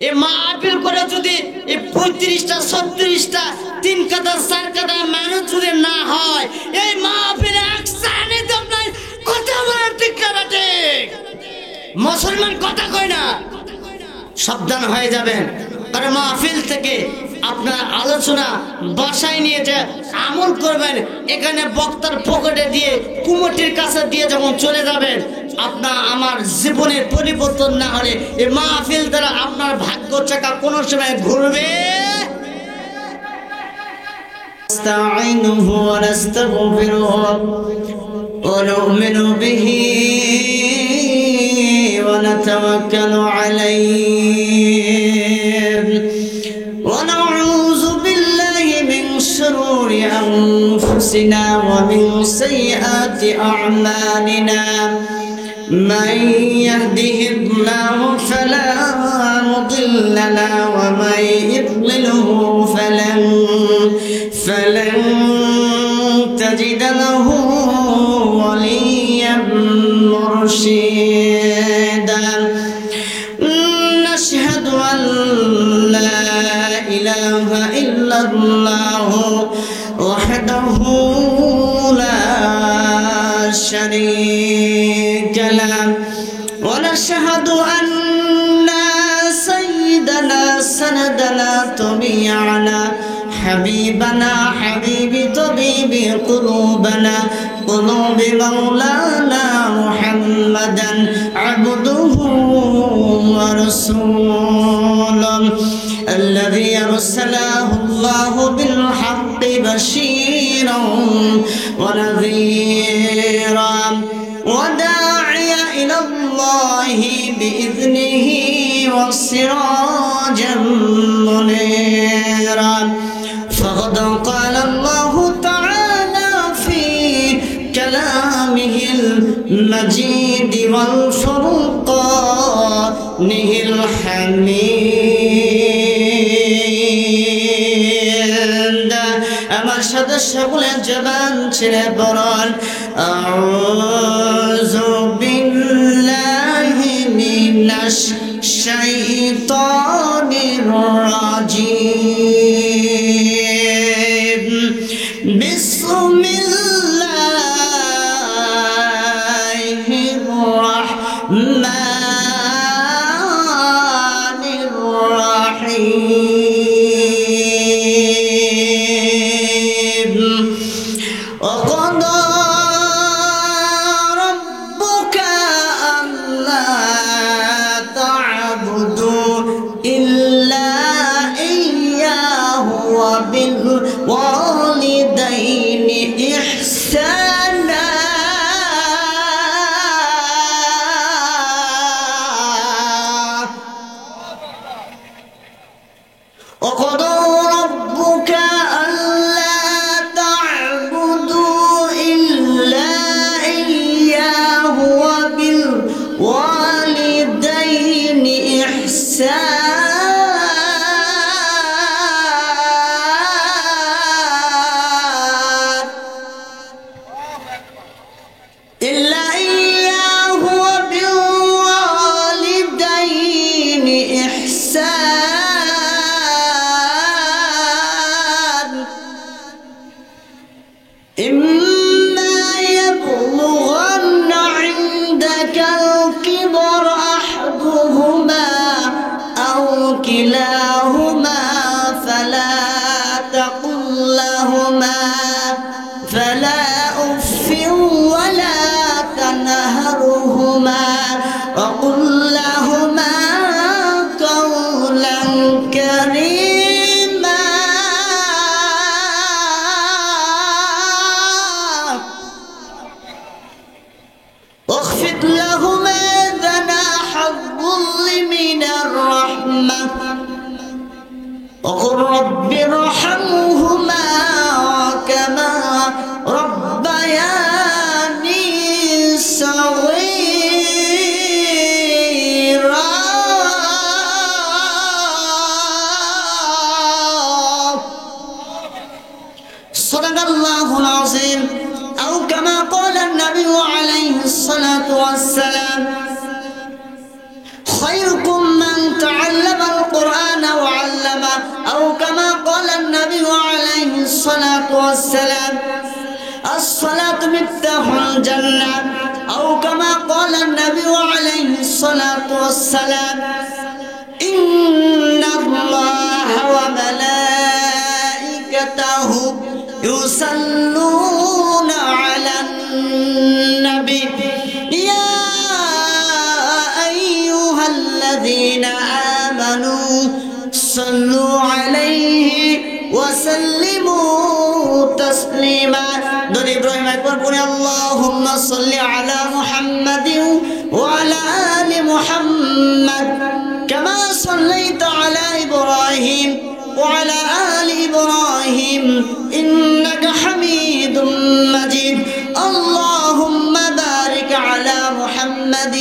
এই মাহফিল করে যদি এই 35টা 36টা 3 কাদা 4 কাদা মানুষ যদি না হয়, এই মাহফিলে একসানে তো আপনার কথা বলার ঠিক না ঠিক মুসলমান কথা কয় না। সাবধান হয়ে যাবেন। আর মাহফিল থেকে আপনার আলোচনা বাসায় নিয়ে যে আমল করবেন, এখানে বক্তার পকেটে দিয়ে কুমোটির কাছে দিয়ে যখন চলে যাবেন, আপনার আমার জীবনের পরিবর্তন না হলে এই মাহফিল দ্বারা আপনার ভাগ্য চাকা কোনো সময় ঘুরবে। নাস্তাঈনুহু ওয়া নাস্তাগফিরুহু ওয়া নু'মিনু বিহি ওয়া নাতাওয়াক্কালু আলাইহি ওয়া নাউযু বিল্লাহি মিন শুরুরি আনফুসিনা ওয়া মিন সাইয়্যাতি আ'মালিনা। من يهده الله فلا مضل له ومن يضلله فلن تجد له وليا مرشدا. نشهد أن لا إله إلا الله وحده لا شريك له، ونشهد أن سيدنا سندنا طبيعنا حبيبنا حبيب طبيب قلوبنا قلوب مولانا محمدا عبده ورسوله الذي أرسله الله بالحق بشيرا ونذيرا وداعيا إلى الله بإذنه وسراجا منيرا. فقد قال الله تعالى في كلامه المجيد والفرقانه الحميد. আমার সাথে সকলে জবান ছেড়ে বলুন আউযু বিল্লাহি মিনাশ শাইতানির রাজিম। বিসমিল্লাহির রাহমানির রাহিম। وقضى ربك ألا تعبدوا إلا إياه وبالوالدين إحسانا. وقضى ربك ألا تعبدوا إلا إياه وبالوالدين إحسانا إلا إياه وبالوالدين إحسانا. إما يبلغن عندك الكبر أحدهما أو كلاهما فلا تقل لهما أف ولا تنهرهما وقل لهما قولا كريما. واخفض لهما جناح الذل من الرحمة وقل رب ارحمهما كما ربياني صغيرا. صدق الله العظيم أو كما قال النبي عليه الصلاة والسلام خيركم من تعلم القرآن والسلام الصلاة مفتاح الجنة أو كما قال النبي عليه الصلاة والسلام إن الله وملائكته يصلون على النبي يا أيها الذين آمنوا صلوا عليه وسلموا تسليما دون إبراهيم أكبر بني اللهم صل على محمد وعلى آل محمد كما صليت على إبراهيم وعلى آل إبراهيم إنك حميد مجيد اللهم بارك على محمد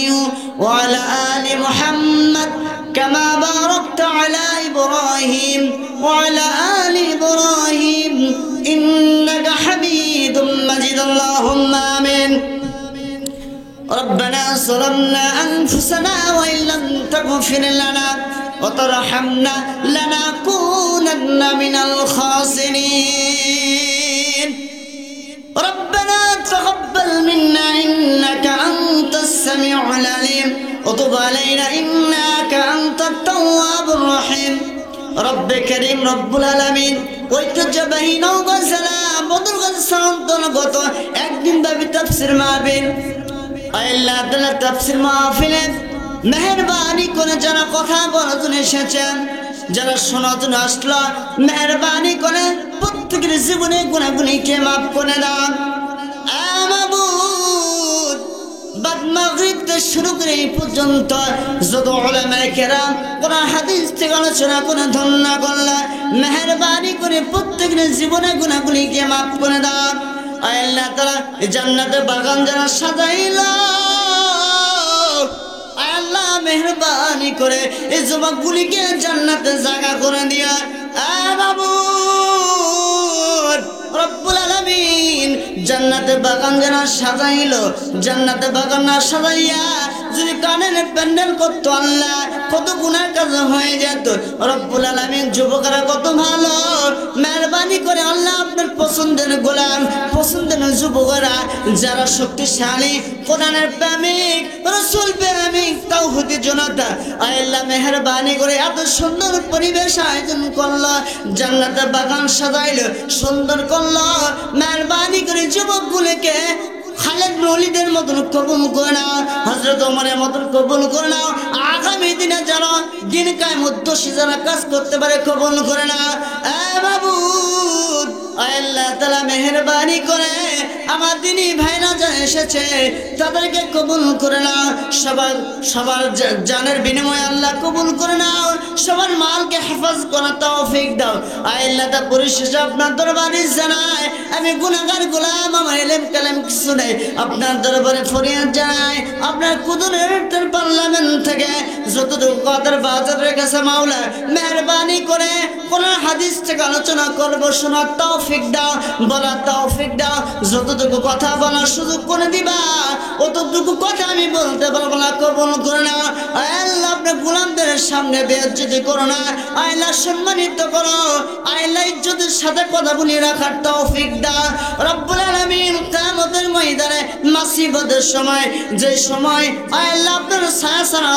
وعلى آل محمد كما باركت على إبراهيم وعلى آل إبراهيم إنك حميد مجيد اللهم آمين ربنا ظلمنا أنفسنا وإن لم تغفر لنا وترحمنا لنكونن من الخاسرين ربنا تقبل منا إنك أنت السميع العليم وتب علينا إنك أنت التواب الرحيم رب كريم رب العالمين ঐতিহ্যবাহী নওগাঁ বদরগঞ্জ অন্তর্গত একদিন ব্যাপী তাফসীর মাহফিল আল্লাহ তাআলা তাফসীর মাহফিলে মেহেরবানি করে যারা কথা বলার জন্য এসেছেন যারা শোনার জন্য আসলো মেহেরবানি করে প্রত্যেকের জীবনে গুনাহগুলিকে মাফ করে দান মাবুদ বাদ মাগরিব থেকে শুরু করে এই পর্যন্ত যত উলামায়ে কেরাম কোরআন হাদিস থেকে আলোচনা করে ধন্য করলা মেহেরবানি করে প্রত্যেকের জীবনে গুনাহগুলিকে মাফ করে দান আল্লাহ তাআলা জান্নাতের বাগান যারা সাজাইলো আল্লাহ মেহেরবানি করে এই যুবকগুলিকে জান্নাতে জায়গা করে দিয়া মাবুদ রব্বুল আলামিন জান্নাতের বাগান যারা সাজাইলো জান্নাতের বাগান না সাজাইয়া যদি কানের প্যান্ডেল করতো আল্লাহ কত গুনাহ কাজ হয়ে যেত রব্বুল আলামিন যুবকরা কত ভালো মেহেরবানি করে আল্লাহ আপনার পছন্দের গোলাম পছন্দের যুবকরা যারা শক্তিশালী কোরআনের প্রেমিক রাসূল প্রেমিক তাওহীদের জনতা আল্লাহ মেহেরবানি করে এত সুন্দর পরিবেশ আয়োজন করলো জান্নাতের বাগান সাজাইলো সুন্দর করলো মেহেরবানি করে যুবকগুলোকে খালেদ ওলীদের মতন কবুল করে নাও হযরত ওমরের মতন কবুল করে নাও আগামী দিনে যারা দিন কায়েমত দোষী যারা কাজ করতে পারে কবুল করে নাও মাবুদ আল্লাহ তাআলা মেহেরবানি করে আমার দিনী ভাইরা যারা এসেছে তাদেরকে কবুল করে নাও সবার জানের বিনিময়ে আল্লাহ কবুল করে নাও সবার মালকে হেফাজ করার তৌফিক দাও আল্লাহ তা পরিশেষে আপনার দরবারে জানাই আমি গুনাহগার গোলাম আমার ইলম কালাম কিছু নেই আপনার দরবারে ফরিয়াদ জানাই আপনার কুদরতের পার্লামেন্ট থেকে যতটুকু কদর বাজার রেখেছে মাওলা মেহেরবানি করে কোরআন হাদিস থেকে আলোচনা করব শোনার তৌফিক দাও বলার তৌফিক দাও যতটুকু কথা বলার সুযোগ করে দিবা অতটুকু কথা আমি বলতে পারবো না কবুল করে না আল্লাহ আপনার গোলামদের সামনে বেইজ্জতি করো না আল্লাহ সম্মানিত করো আল্লাহ ইজ্জতের সাথে কথা বলে রাখার তৌফিক দাও রব্বুল আলামিন কিয়ামতের ময়দানে মুসিবতের সময় যে সময় আল্লাহ আপনার ছায়া ছাড়া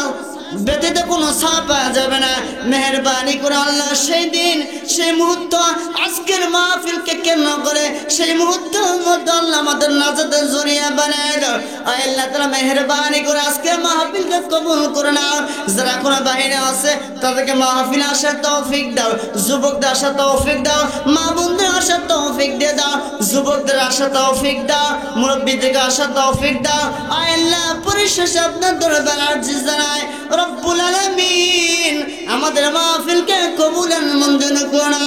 ব্যতীত কোনো ছায়া পাওয়া যাবে না মেহেরবানি করে আল্লাহ সেই দিন সেই মুহূর্ত আজকের মাহফিলকে কেন্দ্র করে সেই মুহূর্তের মধ্যে আল্লাহ আমাদের নাজাতের জরিয়া বানায় দাও আল্লাহ তাআলা মেহেরবানি করে আজকের মাহফিলকে কবুল করে নাও যারা কোনো বাইরে আছে তাদেরকে মাহফিলে আসার তৌফিক দাও যুবকদের আসার তৌফিক দাও মা বোনদের আসার তৌফিক দিয়ে দাও যুবকদের আসার তৌফিক দাও মুরব্বিদেরকে আসার তৌফিক দাও আল্লাহ পরিশেষে আপনার দরবারে আরজি জানাই রব্বুল আলামিন আমাদের মাহফিলকে কবুলের মঞ্জুর করো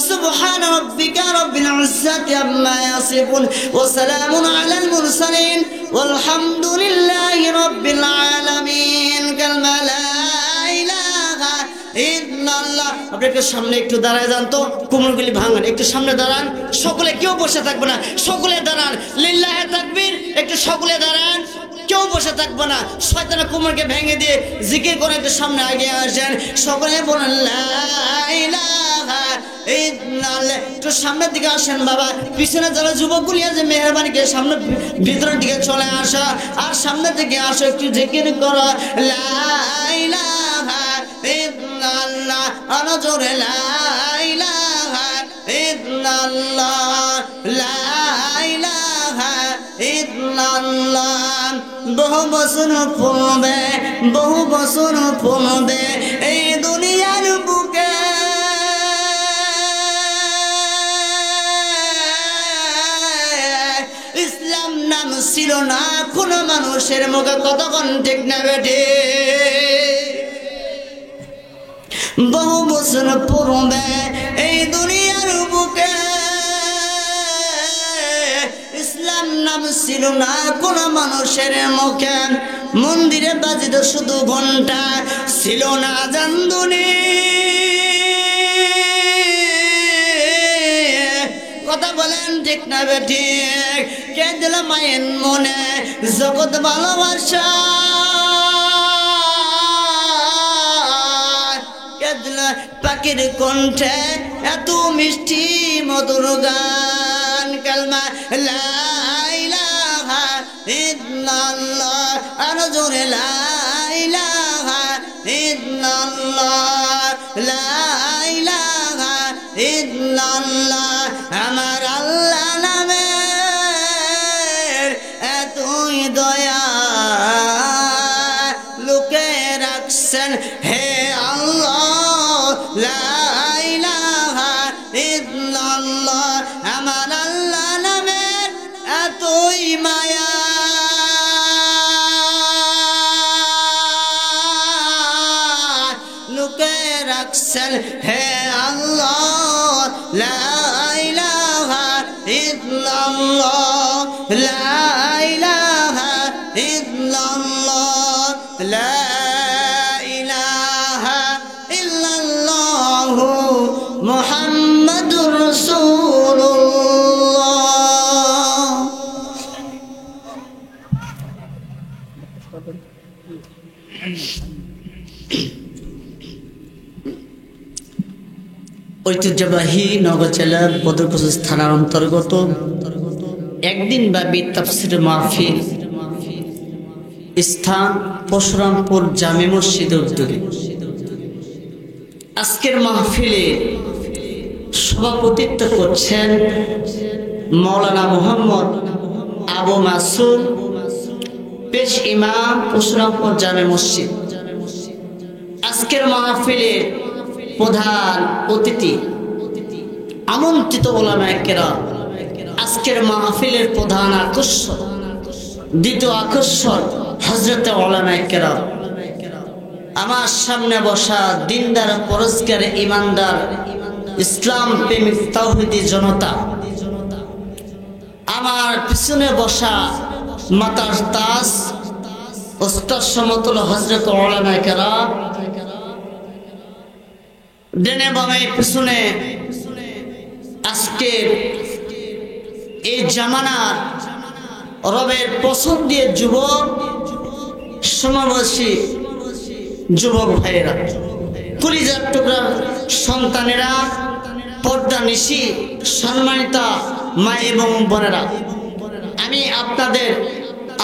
সুবহান রাব্বিকা রাব্বিল ইজ্জাতি আম্মা ইয়াসিফুন ওয়া সালামুন আলাল মুরসালিন ওয়ালহামদুলিল্লাহি রাব্বিল আলামিন কালমা লা ইলাহা ইল্লাল্লাহ আপনাদের সামনে একটু দাঁড়ায় যান তো কোমরগুলি ভাঙান একটু সামনে দাঁড়ান সকলে কেউ বসে থাকবে না সকলে দাঁড়ান লিল্লাহি তাকবীর একটু সকলে দাঁড়ান কেউ বসে থাকবে না শয়তানের কোমরকে ভেঙে দিয়ে জিকির করে একটু সামনে এগিয়ে আসেন সকলে বলেন লা ইলাহা ইল্লাল্লাহ পারলে একটু সামনের দিকে আসেন বাবা। পিছনে যারা যুবকগুলি আছে মেহরবানি করে সামনে ভিতরের দিকে চলে আসা, আর সামনের দিকে আসো, একটু জিকির করো লা ইলাহা ইল্লাল্লাহ, আরো জোরে লা ইলাহা ইল্লাল্লাহ, লা ইলাহা ইল্লাল্লাহ। বহু বছর পূর্বে, বহু বছর পূর্বে এই দুনিয়ার বুকে ইসলাম নাম ছিল না কোন মানুষের মুখে, কতক্ষণ ঠিক না বেটে? বহু বছর পূর্বে এই দুনিয়ার বুকে ইসলাম নাম ছিল না কোন মানুষের মুখে। মন্দিরে বাজিত শুধু ঘন্টা, ছিল না জানদুনি। কথা বলেন ঠিক না বেঠিক? কে দিল মায়ের মনে জগৎ ভালোবাসা? কে দিল পাখির কণ্ঠে এত মিষ্টি মধুর গান? কালমা লা ইলাহা ইল্লাল্লাহ, আর জোরে লা ইলাহা ইল্লাল্লাহ, লা ইলাহা ইল্লাল্লাহ। আমার আল্লাহ নামের এতই দয়া লুকে রাখছেন, হে আল্লাহ লা ইলাহা ইল্লাল্লাহ। আমার আল্লাহ নামের এতই মায়া লুকে রাখছেন, হে আল্লাহ লা ইলাহা ইল্লাল্লাহ, লা ইলাহা ইল্লাল্লাহ, লা ইলাহা ইল্লাল্লাহ মুহাম্মাদুর রাসূলুল্লাহ। ঐতিহ্যবাহী নওগাঁ জেলার বদরকুচিয়া থানার অন্তর্গত একদিন ব্যাপী তাফসীর মাহফিল, স্থান পরশুরামপুর জামে মসজিদের উদ্যোগে। আজকের মাহফিলে সভাপতিত্ব করছেন মাওলানা মুহাম্মদ আবু মাসুদ, পেশ ইমাম পরশুরামপুর জামে মসজিদ। আজকের মাহফিলের প্রধান অতিথি আমন্ত্রিত উলামায়ে কেরাম। আজকের মাহফিলের প্রধান আকর্ষণ, দ্বিতীয় আকর্ষণ হযরতে উলামায়ে কেরাম। আমার সামনে বসা দিনদার, পরস্কার, ইমানদার, ইসলাম প্রেমিক তাওহীদি জনতা। আমার পিছনে বসা মাতার তাজ ওস্তাদ সমতুল হযরতে উলামায়ে কেরাম। ডেনে বামে পিছনে আজকের এই জামানার রবের পছন্দের যুবক সমাবেশী যুবক ভাইয়েরা, কলিজার টুকরা সন্তানেরা, পর্দা নিশি সম্মানিতা মা এবং বোনেরা, আমি আপনাদের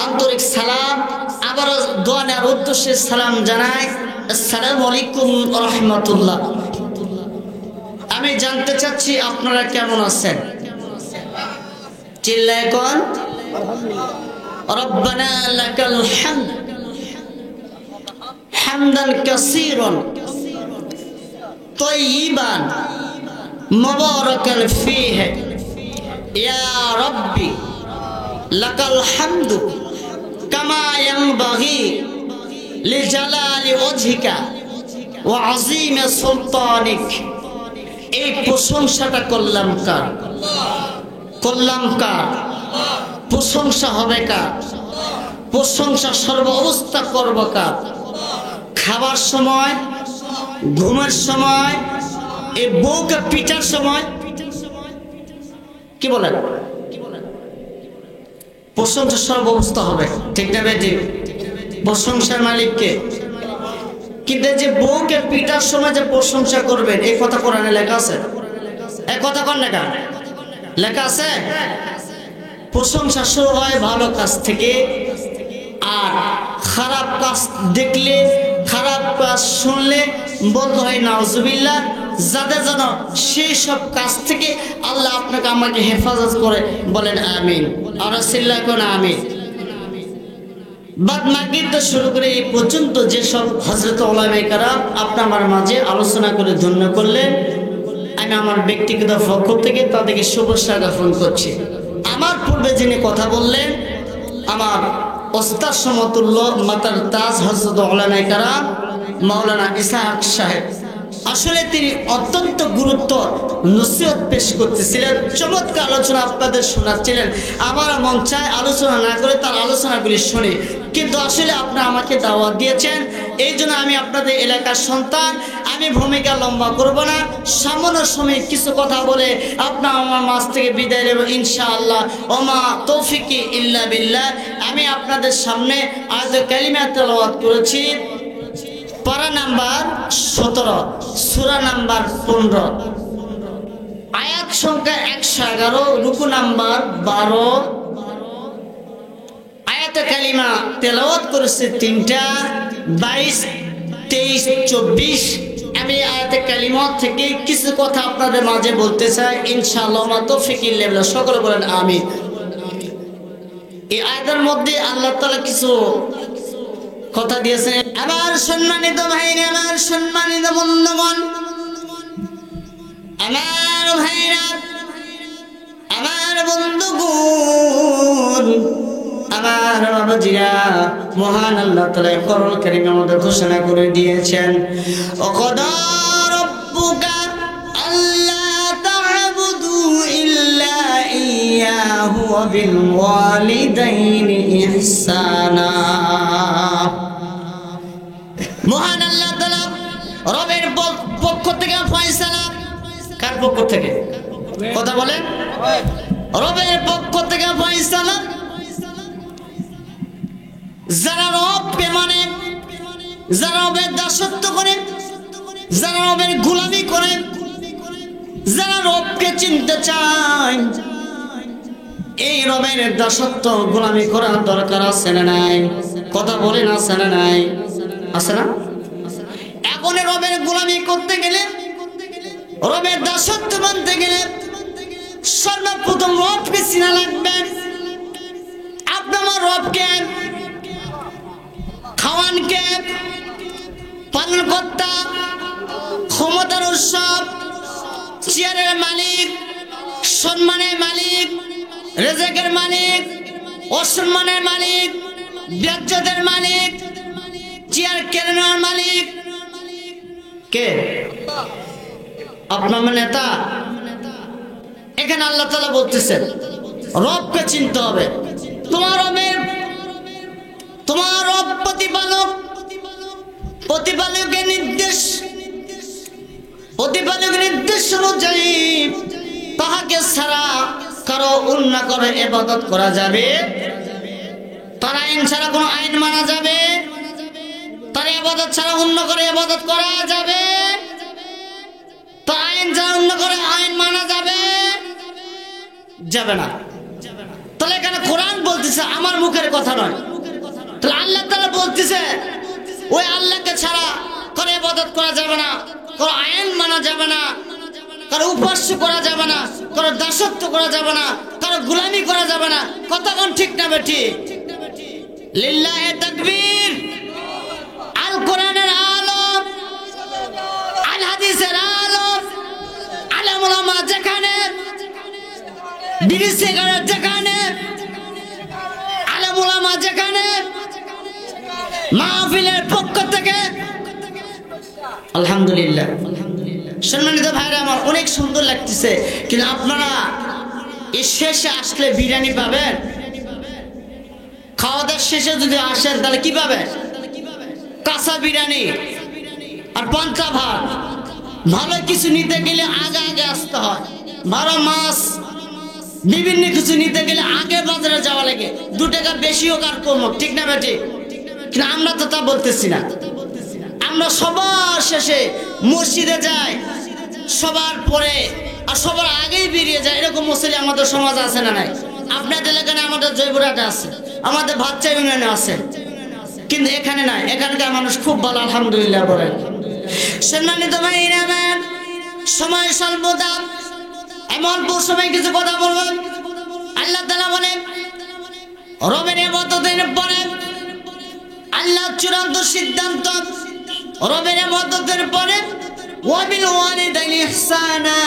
আন্তরিক সালাম, আবারও দোয়া নেওয়ার উদ্দেশ্যে সালাম জানাই। আসসালামু আলাইকুম ওয়া রাহমাতুল্লাহ। আমি জানতে চাচ্ছি আপনারা কেমন আছেন? চিল্লায়ে কোন রব্বানা লাকাল হামদ হামদান কাসীরান তাইয়িবান মুবারাকান ফীহি ইয়া রাব্বি লাকাল হামদু কামা ইয়ানবাগি লিজালালি ওয়াজহিকা ওয়া আযীমি সুলতানিক। এই প্রশংসাটা করলাম কার? করলাম কার? প্রশংসা হবে কার? প্রশংসা সর্ব অবস্থা করব কার? খাবার সময়, ঘুমের সময়, এই বউকে পিটার সময় কি বলেন? প্রশংসা সর্ব অবস্থা হবে, ঠিক না বেটি? প্রশংসার মালিককে। কিন্তু যে বউকে পিটার সময় যে প্রশংসা করবেন, এই কথা কোরআনে লেখা আছে? এই কথা কন না কেন? লেখা আছে প্রশংসা শুরু হয় ভালো কাজ থেকে, আর খারাপ কাজ দেখলে, খারাপ কাজ শুনলে বলতে হয় নাউজুবিল্লাহ, যাদের যেন সেই সব কাজ থেকে আল্লাহ আপনাকে আমাকে হেফাজত করে, বলেন আমিন। আর সিল্লা কোন আমিন। বাদ মাগরিব তো শুরু করে এই পর্যন্ত যেসব হযরত উলামায়ে কেরাম আপনার আমার মাঝে আলোচনা করে ধন্য করলেন, আমি আমার ব্যক্তিগত পক্ষ থেকে তাদেরকে শুভেচ্ছা জ্ঞাপন করছি। আমার পূর্বে যিনি কথা বললেন, আমার ওস্তাদ সমতুল্য মাতার তাজ হযরত উলামায়ে কেরাম মাওলানা ইসহাক সাহেব, আসলে তিনি অত্যন্ত গুরুত্ব নসিহত পেশ করতেছিলেন, চমৎকার আলোচনা আপনাদের শোনাচ্ছিলেন। আমার মন চায় আলোচনা না করে তার আলোচনাগুলি শুনি, কিন্তু আসলে আপনারা আমাকে দাওয়াত দিয়েছেন, এই জন্য আমি আপনাদের এলাকার সন্তান, আমি ভূমিকা লম্বা করব না, সামান্য সময় কিছু কথা বলে আপনার আমার মাঝ থেকে বিদায় নেব ইনশাআল্লাহ। ওমা তৌফিকি ইল্লা বিল্লাহ। আমি আপনাদের সামনে আয়াতুল কালিমা তেলাওয়াত করেছি, পারা নাম্বার 17, সূরা নাম্বার 15, আয়াত সংখ্যা 111, রুকু নাম্বার 12। আয়াতে কালিমা তেলাওয়াত করেছে 3টা, 22, 23, 24। আমি আয়াতে কালিমা থেকে কিছু কথা আপনাদের মাঝে বলতে চাই ইনশাআল্লাহ। মা তৌফিক ইল্লা বিল্লাহ। সকলে বলেন আমিন। এই আয়াতের মধ্যে আল্লাহ তাআলা কিছু কথা দিয়েছেন। আমার সম্মানিত ভাইরা, আমার সম্মানিত বন্ধুগণ, আমার ভাইরা, আমার বন্ধুগণ, আমার বাবাজিরা, মহান আল্লাহ তাআলা কোরআন কারীমের মধ্যে ঘোষণা করে দিয়েছেন, ওয়াকাদা রাব্বুকা আল্লা তা'বুদু ইল্লা ইয়্যাহু ওয়া বিল ওয়ালিদাইনি ইহসানা। মহান আল্লাহ তাআলা রবের পক্ষ থেকে ফয়সালা, কার পক্ষ থেকে? কথা বলেন। রবের পক্ষ থেকে ফয়সালা, যারা রবকে মানে, যারা রবের দাসত্ব করে, যারা রবের গোলামি করে, যারা রবকে চিনতে চায়, এই রবের দাসত্ব গোলামি করার দরকার আছে না নাই? কথা বলেন, আছে না নাই? আছে না? এখন রবের গোলামি করতে গেলে, রবের দাসত্ব মানতে গেলে সর্বপ্রথম রবকে চিনা লাগবে। আপনি আমার রবকে, খাওয়ানকে, পালনকর্তা, ক্ষমতার উৎসব, চেয়ারের মালিক, সম্মানের মালিক, রেজেকের মালিক, অসম্মানের মালিক, বেজ্জতের মালিক, চেয়ার কেড়ে নেওয়ার মালিক কে? আপনার নেতা। এখানে আল্লাহ তাআলা বলতেছেন রবকে চিনতে হবে। তোমার রবের, তোমার রব প্রতিপালক, প্রতিপালকের নির্দেশ, প্রতিপালকের নির্দেশ অনুযায়ী তাহাকে ছাড়া কারো অন্য করে ইবাদত করা যাবে? তার আইন ছাড়া কোনো আইন মানা যাবে? তার ইবাদত ছাড়া অন্য করে ইবাদত করা যাবে? তার আইন ছাড়া অন্য করে আইন মানা যাবে? যাবে না। তাহলে এখানে কোরআন বলতেছে, আমার মুখের কথা নয়। তাহলে আল্লাহ তাআলা বলতেছে ওই আল্লাহকে ছাড়া কারো ইবাদত করা যাবে না, কারো আইন মানা যাবে না, কারো উপাস্য করা যাবে না, কারো দাসত্ব করা যাবে না, কারো গোলামি করা যাবে না। কতক্ষণ ঠিক না বেঠি? লিল্লাহি তাকবীর। আল কোরআনের আলো, আল হাদিসের আলো, আলেম ওলামা যেখানে, বিদেশে যেখানে, আলেম ওলামা যেখানে, মাহফিলের পক্ষ থেকে আলহামদুলিল্লাহ। সম্মানিত ভাইরা আমার, অনেক সুন্দর লাগতেছে, কিন্তু আপনারা এই শেষে আসলে বিরিয়ানি পাবেন? খাওয়া দাওয়ার শেষে যদি আসেন তাহলে কি পাবেন? কাঁচা বিরিয়ানি আর পান্তা ভাত। ভালো কিছু নিতে গেলে আগে আগে আসতে হয়, ভালো মাছ, বিভিন্ন কিছু নিতে গেলে আগে বাজারে যাওয়া লাগে, 2 টাকা বেশি হোক আর কম হোক, ঠিক না বেটি? কিন্তু আমরা তো তা বলতেছি না। আমরা সবার শেষে মসজিদে যাই, সবার পরে আর সবার আগেই বেরিয়ে যায়, এরকম মুসলিম আমাদের সমাজ আছে না নাই? আপনাদের এলাকায় আমাদের জয়পুরহাটে আছে, আমাদের ভাতচা ইউনিয়নে আছে, কিন্তু এখানে নাই। এখানকার মানুষ খুব ভালো, আলহামদুলিল্লাহ বলেন। সম্মানিত ভাইরা আমার, সময় স্বল্পতা, এমন সময় কিছু কথা বলবেন। আল্লাহ তাআলা বলেন রবের ইবাদতের পরে আল্লাহ চূড়ান্ত সিদ্ধান্ত, রবের ইবাদতের পরে ওয়াবিল ওয়ালিদাইনি ইহসানা।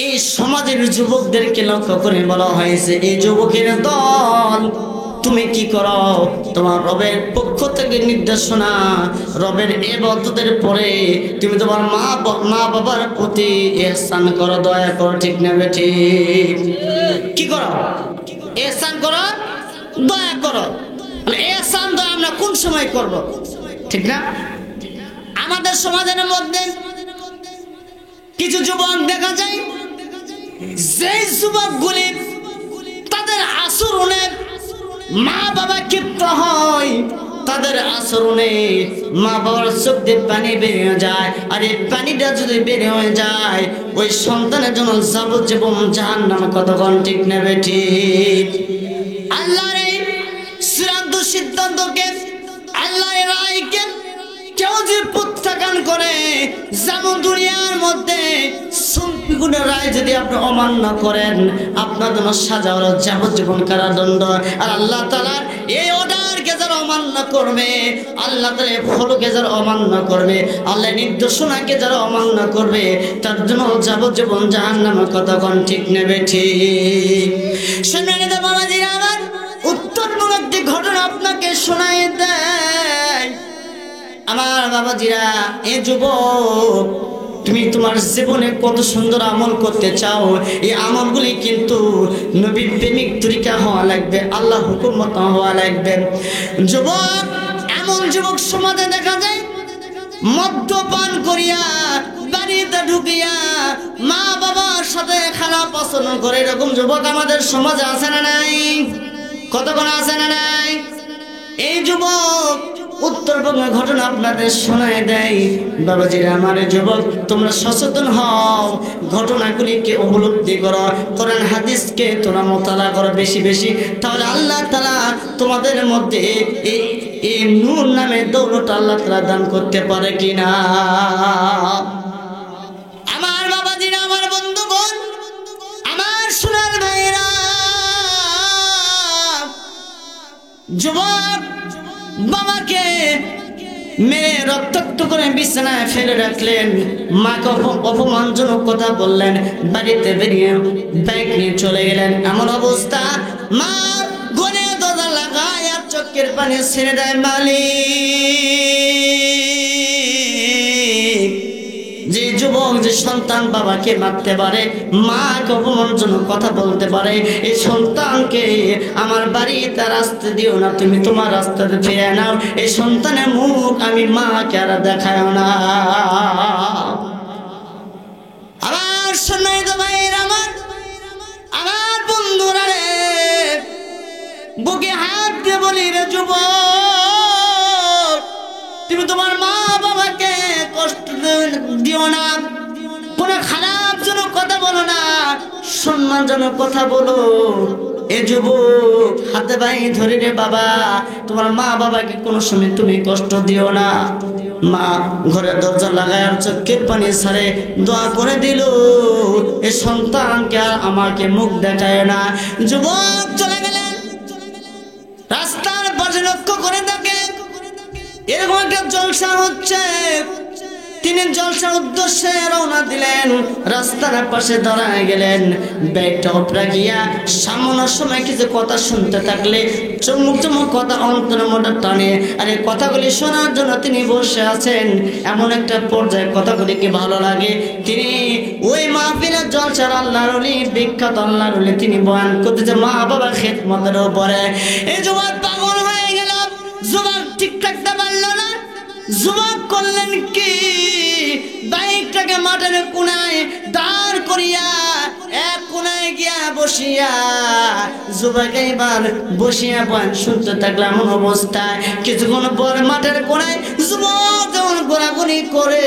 এই সমাজের যুবকদেরকে লক্ষ্য করে বলা হয়েছে, এই যুবকের দল তুমি কি করো? তোমার রবের পক্ষ থেকে নির্দেশনা, রবের ইবাদতের পরে তুমি তোমার মা বাবার প্রতি ইহসান করো, দয়া করো, ঠিক না বেঠিক? কি করো? ইহসান করো, দয়া করো। ইহসান দয়া আমরা কোন সময় করব? ঠিক না? আমাদের সমাজের মধ্যে কিছু যুবক দেখা যায়, যে যুবকগুলি তাদের আচরণে মা বাবা ক্ষিপ্ত হয়, তাদের আচরণে মা বাবার চোখ দিয়ে পানি বেরিয়ে যায়, আর এই পানিটা যদি বের হয়ে যায় ওই সন্তানের জন্য যাবজ্জীবন জাহান্নাম। কতক্ষণ ঠিক নেবে ঠিক? আল্লাহর এই চূড়ান্ত সিদ্ধান্তকে, আল্লাহর রায়কে কেউ যে প্রত্যাখ্যান করে, যেমন দুনিয়ার মধ্যে সম্পূর্ণ রায় যদি আপনি অমান্য করেন, আপনার জন্য সাজা হলো যাবজ্জীবন কারাদণ্ড। আর আল্লাহ তাআলা এই অর্ডারকে যারা অমান্য করবে, আল্লাহ তাআলা এই ফলকে যারা অমান্য করবে, আল্লাহর নির্দেশনাকে যারা অমান্য করবে, তার জন্য যাবজ্জীবন জাহান্নাম। কতক্ষণ ঠিক নেবে ঠিক? সম্মানিত বাবাজিরা আমার, উত্তরমূলক একটি ঘটনা আপনাকে শোনাই দেয়। আমার বাবাজিরা, এ যুবক, তুমি তোমার জীবনে কত সুন্দর আমল করতে চাও, এই আমলগুলি কিন্তু নবী প্রেমিক তরিকা হওয়া লাগবে, আল্লাহ হুকুম মতো হওয়া লাগবে। যুবক, এমন যুবক সমাজে দেখা যায় মদ্যপান করিয়া বাড়িতে ঢুকিয়া মা বাবার সাথে খারাপ আচরণ করে, এরকম যুবক আমাদের সমাজে আছে না নাই? কতক্ষণ আছে না নাই? এই যুবক উত্তরবঙ্গের ঘটনা আপনাদের শোনায় দেয়। বাবাজিরা আমার, যুবক তোমরা সচেতন হও, ঘটনাগুলিকে উপলব্ধি করো, কোরআন হাদিসকে তোমরা মোতালা করো বেশি বেশি, তাহলে আল্লাহ তাআলা তোমাদের মধ্যে এই নূর নামে দৌলত আল্লাহ তাআলা দান করতে পারে কিনা। আমার বাবাজিরা, আমার বন্ধুগণ, আমার সোনার ভাইরা, যুবক বাবাকে মেরে রক্তাক্ত করে বিছানায় ফেলে রাখলেন, মাকে অপমানজনক কথা বললেন, বাড়িতে বেরিয়ে বাইক নিয়ে চলে গেলেন। এমন অবস্থা, মা ঘরে দরজা লাগায় আর চোখের পানি ছেড়ে দেয়। মালিক, যে যুবক, যে সন্তান বাবাকে মারতে পারে, মাকে অপমানজনক কথা বলতে পারে, এই সন্তানকে আমার বাড়িতে রাস্তা দিও না, তুমি তোমার রাস্তাতে ফিরে নাও, এই সন্তানের মুখ আমি মাকে আর দেখায় না। আমার সম্মানিত ভাইয়ের, আমার বন্ধুরা রে, বুকে হাত দিয়ে বলি রে যুবক, তুমি তোমার মা বাবাকে কষ্ট দিও না, কোনো খারাপ জনক কথা বলো না, সম্মানজনক কথা বলো। এ যুবক, হাতে ভাই ধরে রে বাবা, তোমার মা বাবাকে কোনো সময় তুমি কষ্ট দিও না। মা ঘরের দরজা লাগায় আর চোখের পানি ছাড়ে দোয়া করে দিল, এ সন্তানকে আর আমাকে মুখ দেখায় না। যুবক চলে গেলেন, রাস্তার পাশে লক্ষ্য করে দেখে এরকম একটা জলসা হচ্ছে। তিনি জলসার উদ্দেশ্যে রওনা দিলেন, রাস্তার পাশে দাঁড়ায় গেলেন, ব্যাগটা উপরে গিয়া সামনের সময় কিছু কথা শুনতে থাকলে চমুক চমুক কথা অন্তরের মধ্যে টানে। আর এই কথাগুলি শোনার জন্য তিনি বসে আছেন। এমন একটা পর্যায়ে কথাগুলিকে ভালো লাগে, তিনি ওই মাহফিলের জলসার আল্লাহর ওলি, বিখ্যাত আল্লাহর ওলি, তিনি বয়ান করতেছে মা বাবা খেদমতের উপরে। এই যুবক পাগল হয়ে গেল, যুবক ঠিক থাকতে পারল না। যুবক করলেন কি, বাইকটাকে মাঠের কোনায় দাঁড় করিয়া এক কোনায় গিয়া বসিয়া যুবক এবার বসিয়া বয়ান শুনতে থাকলাম। এমন অবস্থায় কিছুক্ষণ পর মাঠের কোনায় যুবক যেমন ঘোরাঘুরি করে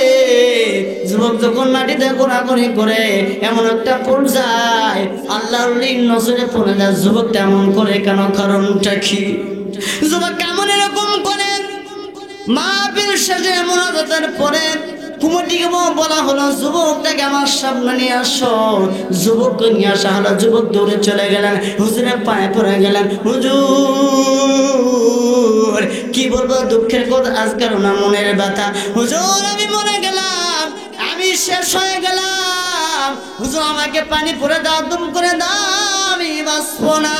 যুবক যখন মাটিতে গোড়াগড়ি করে এমন একটা পর্যায় আল্লাহর নজরে পড়ে যায়, যুবক তেমন করে কেন, কারণটা কি? যুবক কেমন এরকম করে? মাহফিল শেষে মুনাজাতের পরে কুমুরটিকে বলা হলো, যুবকটাকে আমার সামনে নিয়ে আসো। যুবককে নিয়ে আসা হলো। যুবক দৌড়ে চলে গেলেন, হুজুরের পায়ে পড়ে গেলেন। হুজুর কি বলবো, দুঃখের কথা, আজকাল না মনের ব্যথা। হুজুর আমি মরে গেলাম, আমি শেষ হয়ে গেলাম। হুজুর আমাকে পানি পরে দাও, দুম করে দাও, আমি বাঁচবো না।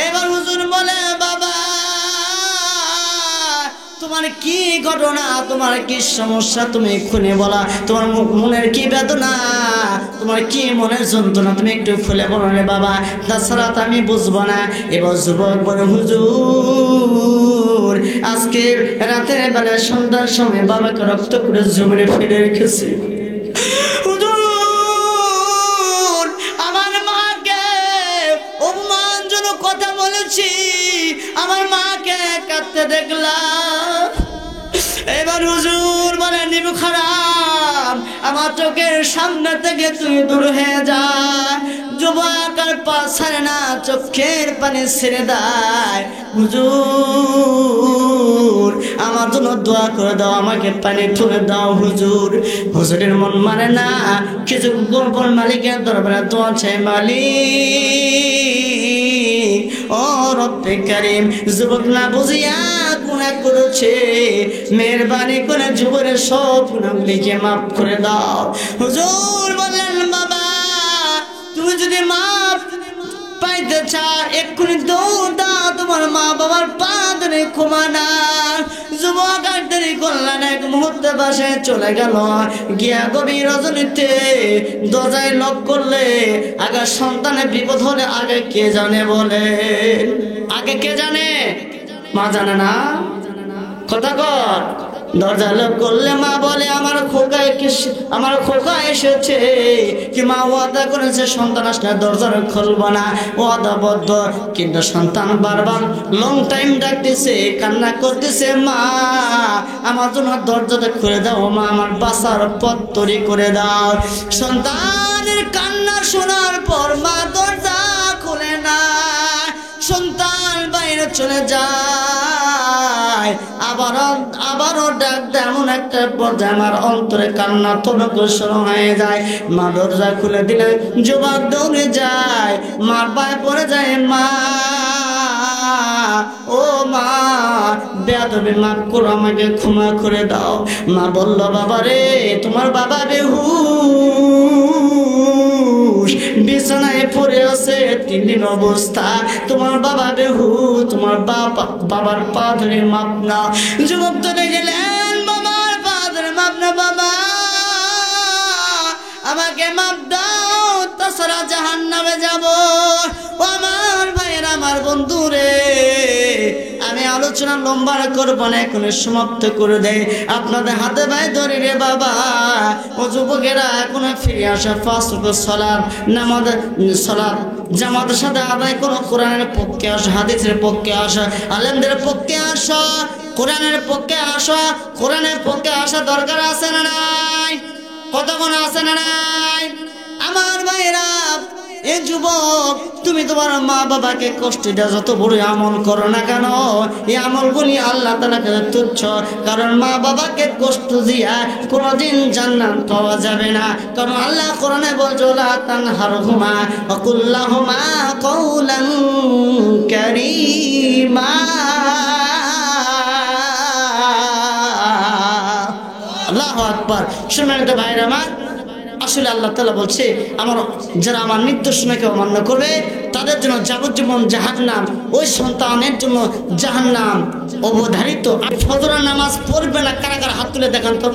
এবার হুজুর বলে, বাবা তোমার কি ঘটনা, তোমার কি সমস্যা, তুমি খুলে বলা, তোমার মনের কি বেদনা, তোমার কি মনের যন্ত্রণা, তুমি একটু খুলে বলো রে বাবা, তাছাড়া তো আমি বুঝবো না। এবার যুবক বলে, হুজুর আজকে রাতের বেলা সন্ধ্যার সময় বাবাকে রক্ত করে জমিনে ফেলে রেখেছি। হুজুর আমার মাকে অপমানজনক কথা বলেছি, আমার মাকে কাঁদতে দেখলাম। এবার হুজুর বলে, নিবু খারাপ, আমার চোখের সামনে থেকে তুই দূর হয়ে যা। যুবক আর পা ছাড়ে না, চোখের পানি ছেড়ে দেয়। হুজুর আমার জন্য দোয়া করে দাও, আমাকে পানি তুলে দাও। হুজুর হুজুরের মন মানে না, কিছু গোপন মালিকের দরবারে দোয়া চাই, মালিক ও রব্বে কারীম, যুবক না বুঝিয়া গুনাহ করেছে, মেহেরবানি করে যুবকের সব গুনাহগুলিকে মাফ করে দাও। হুজুর বললেন, বাবা তুমি যদি মাফ পাইতে চাও এক্ষুনি দৌড় দাও, তোমার মা বাবার পা ধরে ক্ষমা নাও। যুবক আর দেরি করলেন, এক মুহূর্তে বাসে চলে গেল। গিয়া গভীর রজনীতে দরজায় লক করলে, আগে সন্তানের বিপদ হলে আগে কে জানে বলে? আগে কে জানে? মা জানে না? কথা কর। দরজা লক করলে মা বলে, আমার খোকা এসেছে। কি মা ওয়াদা করেছে সন্তান আসলে দরজা খুলবো না, ওয়াদাবদ্ধ। কিন্তু সন্তান বারবার লং টাইম ডাকতেছে, কান্না করতেছে, মা আমার জন্য দরজাটা খুলে দাও, মা আমার বাঁচার পথ তৈরি করে দাও। সন্তানের কান্না শোনার পর মা দরজা খুলে না, সন্তান বাইরে চলে যায়। আবারও ডাক দেয়, এমন একটা পর্যায়ে আমার অন্তরে কান্না তনক শুরু হয়ে যায়। মা দরজা খুলে দিলে যুবক দৌড়ে যায়, মার পায়ে পড়ে যায়, মা ও মা বেয়াদবি মাফ করো, আমাকে ক্ষমা করে দাও। মা বলল, বাবা রে তোমার বাবা বেহুশ, বিছানায় পড়ে আছে, 3 দিন অবস্থা, তোমার বাবা বেহুশ, তোমার বাবার পা ধরে মাপ না। যুবক চলে গেলেন, বাবার পা ধরে মাপ না, বাবা আমাকে মাপ দাও, তাছাড়া জাহান্নামে যাব। আমার ভাইয়ের, আমার বন্ধু রে, আমি আলোচনা লম্বা করবো না, এখন সমাপ্ত করে দেয়। আপনাদের হাতে ভাই ধরে রে বাবা ও যুবকেরা, এখন ফিরে আসা 5 ওয়াক্ত সালাত নামাজ সালাত জামাতের সাথে আদায় করো। কোরআনের পক্ষে আসা, হাদিসের পক্ষে আসা, আলেমদের পক্ষে আসা, কোরআনের পক্ষে আসা। কোরআনের পক্ষে আসা দরকার আছে না নাই? কতক্ষণ আছে না নাই? আমার ভাইরা, এ যুবক তুমি তোমার মা বাবাকে কষ্ট দেওয়া যত বড় আমল করো না কেন, এই আমলগুলি আল্লাহ তাআলার কাছে তুচ্ছ। কারণ মা বাবাকে কষ্ট দিয়া কোনোদিন জান্নাত পাওয়া যাবে না। কারণ আল্লাহ কোরআনে বলছে, লা তানহারহুমা ওয়া কুল লাহুমা কাওলান কারীমা। আল্লাহু আকবার। সম্মানিত ভাইরা আমার, আসলে আল্লাহ তাআলা বলছে, যারা আমার নির্দেশনাকে অমান্য করবে তাদের জন্য যাবজ্জীবন জাহান্নাম, ওই সন্তানের জন্য জাহান্নাম অবধারিত। আর ফজরের নামাজ পড়বে না কারা কারা হাত তুলে দেখান তো।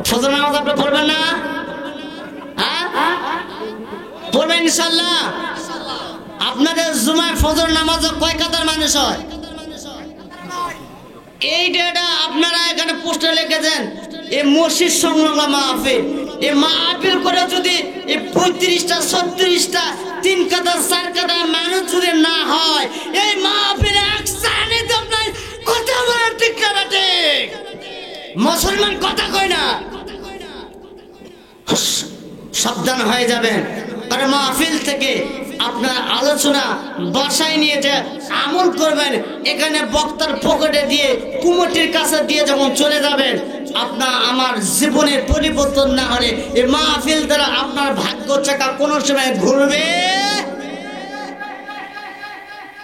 ফজরের নামাজ আপনি পড়বেন না? পড়বেন ইনশাআল্লাহ। আপনাদের জুমায় ফজর নামাজ কয় কাতার মানুষ হয়? এই ডেটা আপনারা এখানে পোস্টার লিখেছেন, এই মসজিদ সংলগ্ন মাহফিল, এই মাহফিল করে যদি এই 35টা 36টা 3 কাতা 4 কাতা মানুষ যদি না হয়, এই মাহফিলে এক সানে তো আপনার কথা বলার ঠিক কাটে। মুসলমান কথা কয় না, সাবধান হয়ে যাবেন। কারণ মাহফিল থেকে আপনার আলোচনা বাসায় নিয়ে যে আমল করবেন, এখানে বক্তার পকেটে দিয়ে কুমোটির কাছে দিয়ে যখন চলে যাবেন, আপনার আমার জীবনের পরিবর্তন না হলে এই মাহফিল দ্বারা আপনার ভাগ্য চাকা কোনো সময় ঘুরবে